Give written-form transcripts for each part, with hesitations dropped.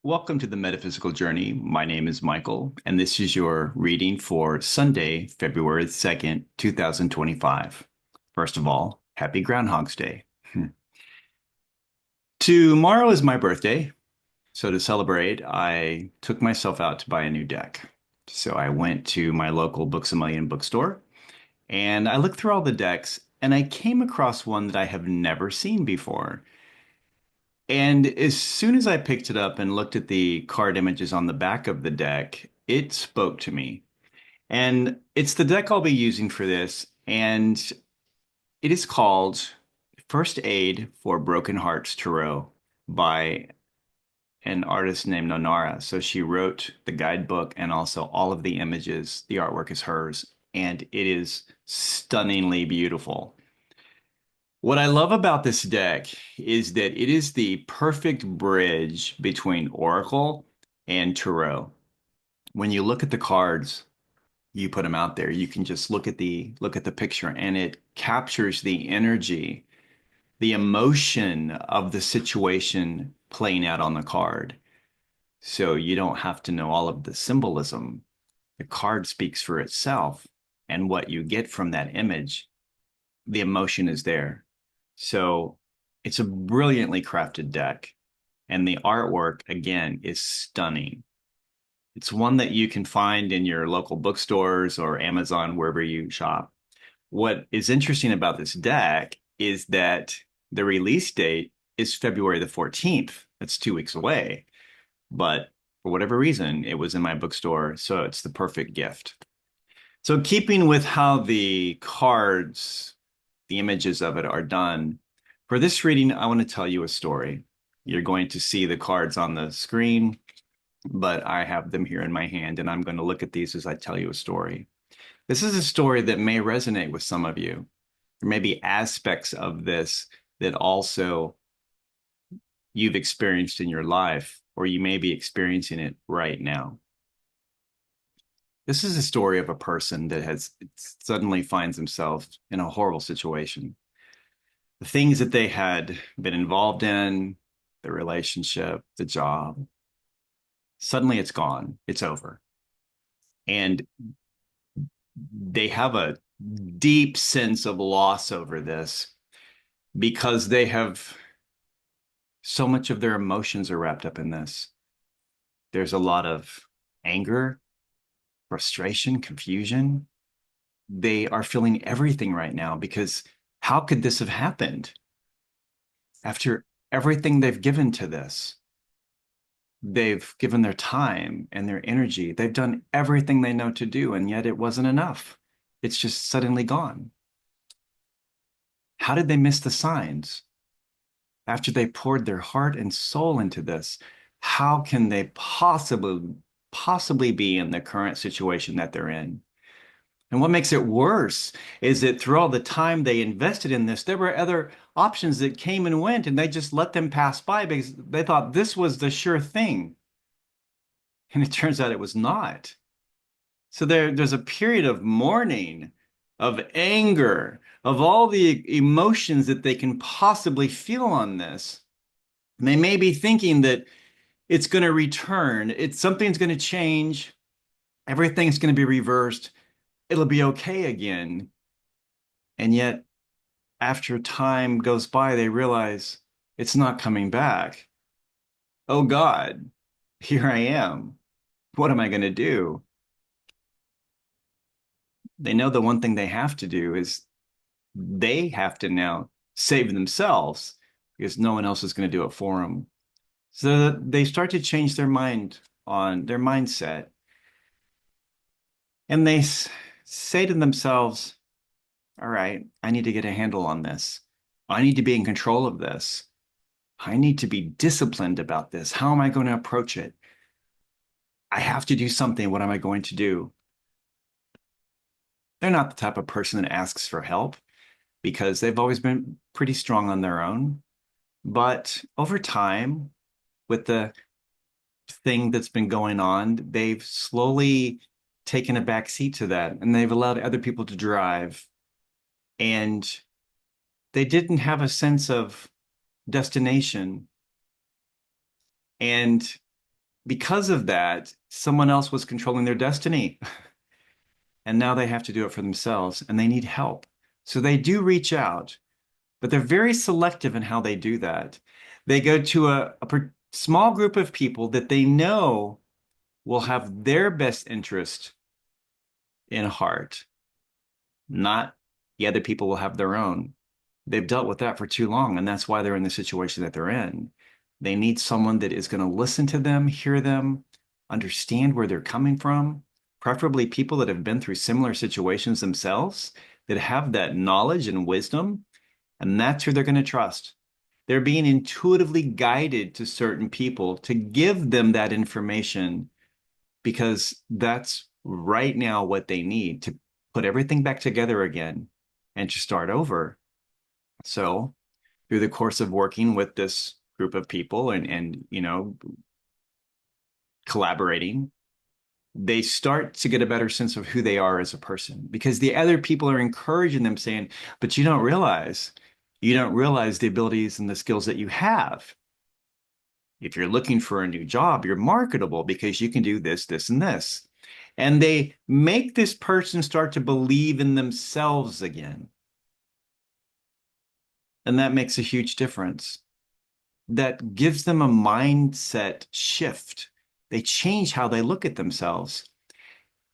Welcome to the Metaphysical Journey. My name is Michael, and this is your reading for Sunday, February 2nd, 2025. First of all, happy Groundhog's Day. Tomorrow is my birthday, so to celebrate, I took myself out to buy a new deck. So I went to my local Books A Million bookstore, and I looked through all the decks, and I came across one that I have never seen before. And as soon as I picked it up and looked at the card images on the back of the deck, it spoke to me. And it's the deck I'll be using for this. And it is called First Aid for Broken Hearts Tarot by an artist named Nonara. So she wrote the guidebook and also all of the images. The artwork is hers, and it is stunningly beautiful. What I love about this deck is that it is the perfect bridge between Oracle and Tarot. When you look at the cards, you put them out there, you can just look at the picture and it captures the energy, the emotion of the situation playing out on the card. So you don't have to know all of the symbolism. The card speaks for itself, and what you get from that image, the emotion is there. So it's a brilliantly crafted deck, and the artwork, again, is stunning. It's one that you can find in your local bookstores or Amazon, wherever you shop. What is interesting about this deck is that the release date is February the 14th. That's 2 weeks away. But for whatever reason, it was in my bookstore, so it's the perfect gift. So, keeping with how the cards, the images of it are done, for this reading, I want to tell you a story. You're going to see the cards on the screen, but I have them here in my hand, and I'm going to look at these as I tell you a story. This is a story that may resonate with some of you. There may be aspects of this that also you've experienced in your life, or you may be experiencing it right now. This is a story of a person that has suddenly finds themselves in a horrible situation. The things that they had been involved in, the relationship, the job, suddenly it's gone. It's over. And they have a deep sense of loss over this because they have so much of their emotions are wrapped up in this. There's a lot of anger, frustration, confusion. They are feeling everything right now because how could this have happened after everything they've given to this? They've given their time and their energy. They've done everything they know to do, and yet it wasn't enough. It's just suddenly gone. How did they miss the signs? After they poured their heart and soul into this, how can they possibly be in the current situation that they're in? And what makes it worse is that through all the time they invested in this, there were other options that came and went, and they just let them pass by because they thought this was the sure thing. And it turns out it was not. So there's a period of mourning, of anger, of all the emotions that they can possibly feel on this. And they may be thinking that it's going to return, something's going to change, everything's going to be reversed, it'll be okay again. And yet, after time goes by, they realize it's not coming back. Oh God, here I am. What am I going to do? They know the one thing they have to do is they have to now save themselves because no one else is going to do it for them. So they start to change their mind on their mindset. And they say to themselves, all right, I need to get a handle on this. I need to be in control of this. I need to be disciplined about this. How am I going to approach it? I have to do something. What am I going to do? They're not the type of person that asks for help because they've always been pretty strong on their own. But over time, with the thing that's been going on, they've slowly taken a back seat to that and they've allowed other people to drive. And they didn't have a sense of destination. And because of that, someone else was controlling their destiny. And now they have to do it for themselves and they need help. So they do reach out, but they're very selective in how they do that. They go to a small group of people that they know will have their best interest in heart, not the other people will have their own. They've dealt with that for too long, and that's why they're in the situation that they're in. They need someone that is going to listen to them, hear them, understand where they're coming from, preferably people that have been through similar situations themselves, that have that knowledge and wisdom, and that's who they're going to trust. They're being intuitively guided to certain people to give them that information because that's right now what they need to put everything back together again and to start over. So, through the course of working with this group of people and collaborating, they start to get a better sense of who they are as a person because the other people are encouraging them saying, but you don't realize the abilities and the skills that you have. If you're looking for a new job, you're marketable because you can do this, this, and this. And they make this person start to believe in themselves again. And that makes a huge difference. That gives them a mindset shift. They change how they look at themselves.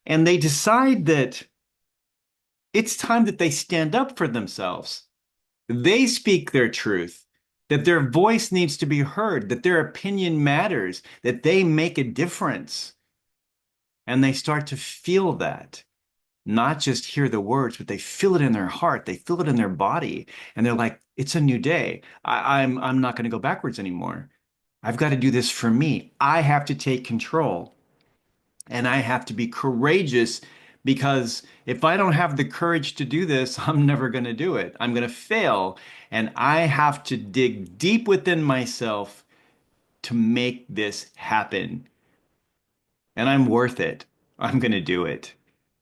And they decide that it's time that they stand up for themselves. They speak their truth, that their voice needs to be heard, that their opinion matters, that they make a difference. And they start to feel that, not just hear the words, but they feel it in their heart, they feel it in their body, and they're like, it's a new day. I'm not going to go backwards anymore. I've got to do this for me. I have to take control and I have to be courageous because if I don't have the courage to do this, I'm never going to do it. I'm going to fail. And I have to dig deep within myself to make this happen. And I'm worth it. I'm going to do it.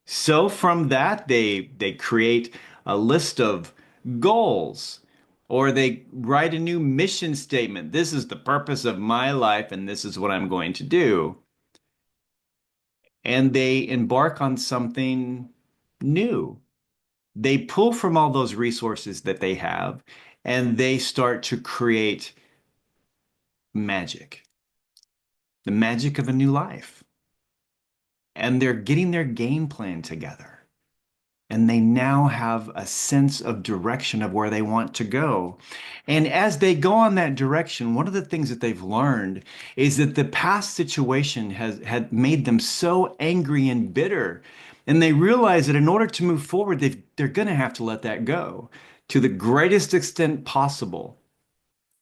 So from that, they create a list of goals or they write a new mission statement. This is the purpose of my life and this is what I'm going to do. And they embark on something new. They pull from all those resources that they have and they start to create magic, the magic of a new life. And they're getting their game plan together. And they now have a sense of direction of where they want to go. And as they go on that direction, one of the things that they've learned is that the past situation has had made them so angry and bitter. And they realize that in order to move forward, they're going to have to let that go to the greatest extent possible.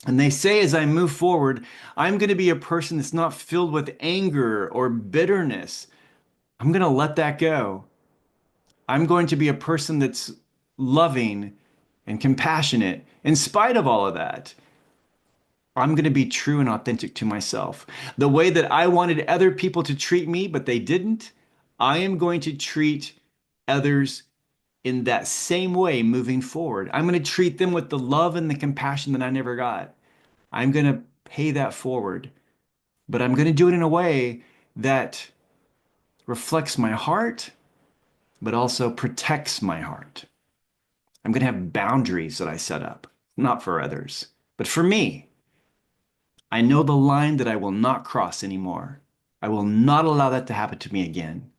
And they say, as I move forward, I'm going to be a person that's not filled with anger or bitterness. I'm going to let that go. I'm going to be a person that's loving and compassionate in spite of all of that. I'm going to be true and authentic to myself. The way that I wanted other people to treat me, but they didn't, I am going to treat others in that same way moving forward. I'm going to treat them with the love and the compassion that I never got. I'm going to pay that forward, but I'm going to do it in a way that reflects my heart, but also protects my heart. I'm going to have boundaries that I set up, not for others, but for me. I know the line that I will not cross anymore. I will not allow that to happen to me again,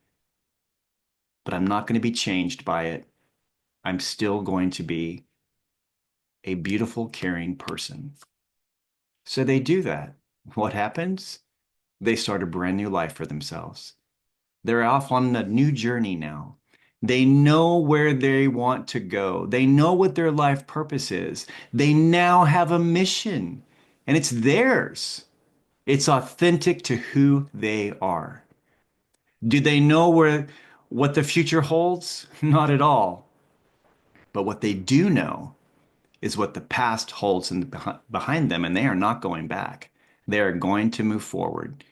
but I'm not going to be changed by it. I'm still going to be a beautiful, caring person. So they do that. What happens? They start a brand new life for themselves. They're off on a new journey now. They know where they want to go. They know what their life purpose is. They now have a mission and it's theirs. It's authentic to who they are. Do they know what the future holds? Not at all. But what they do know is what the past holds behind them, and they are not going back. They are going to move forward,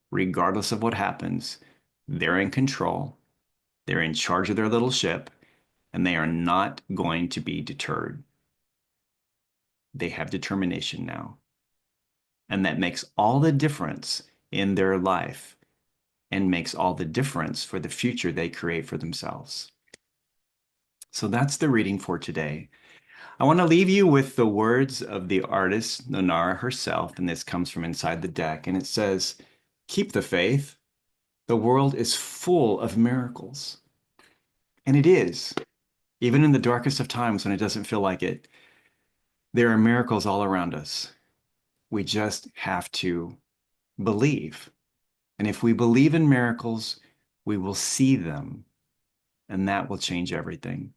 regardless of what happens. They're in control. They're in charge of their little ship, and they are not going to be deterred. They have determination now. And that makes all the difference in their life and makes all the difference for the future they create for themselves. So that's the reading for today. I want to leave you with the words of the artist, Nonara herself, and this comes from inside the deck. And it says, "Keep the faith. The world is full of miracles." And it is. Even in the darkest of times when it doesn't feel like it, there are miracles all around us. We just have to believe. And if we believe in miracles, we will see them, and that will change everything.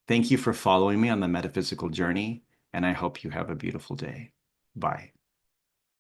Thank you for following me on the metaphysical journey, and I hope you have a beautiful day. Bye.